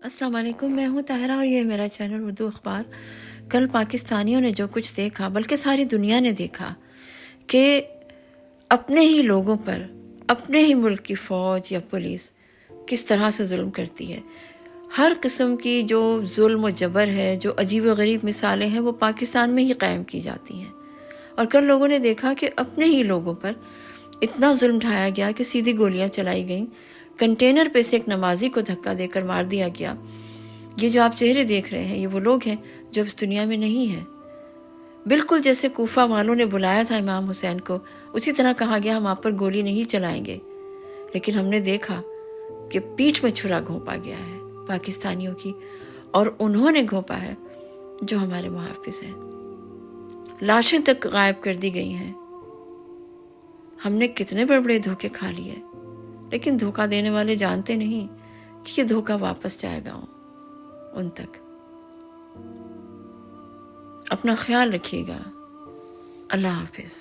अस्सलाम वालेकुम, मैं हूँ ताहिरा और ये है मेरा चैनल उर्दू अखबार। कल पाकिस्तानियों ने जो कुछ देखा, बल्कि सारी दुनिया ने देखा कि अपने ही लोगों पर अपने ही मुल्क की फ़ौज या पुलिस किस तरह से जुल्म करती है। हर किस्म की जो जुल्म और जबर है, जो अजीब व गरीब मिसालें हैं, वो पाकिस्तान में ही कायम की जाती हैं। और कल लोगों ने देखा कि अपने ही लोगों पर इतना जुल्म ढाया गया कि सीधी गोलियां चलाई गईं, कंटेनर पे से एक नमाजी को धक्का देकर मार दिया गया। ये जो आप चेहरे देख रहे हैं, ये वो लोग हैं जो इस दुनिया में नहीं हैं। बिल्कुल जैसे कूफा वालों ने बुलाया था इमाम हुसैन को, उसी तरह कहा गया हम आप पर गोली नहीं चलाएंगे। लेकिन हमने देखा कि पीठ में छुरा घोंपा गया है पाकिस्तानियों की, और उन्होंने घोंपा है जो हमारे मुहाफिज हैं। लाशें तक गायब कर दी गई हैं। हमने कितने बड़े बड़े धोखे खा लिए, लेकिन धोखा देने वाले जानते नहीं कि ये धोखा वापस जाएगा उन तक। अपना ख्याल रखिएगा। अल्लाह हाफिज।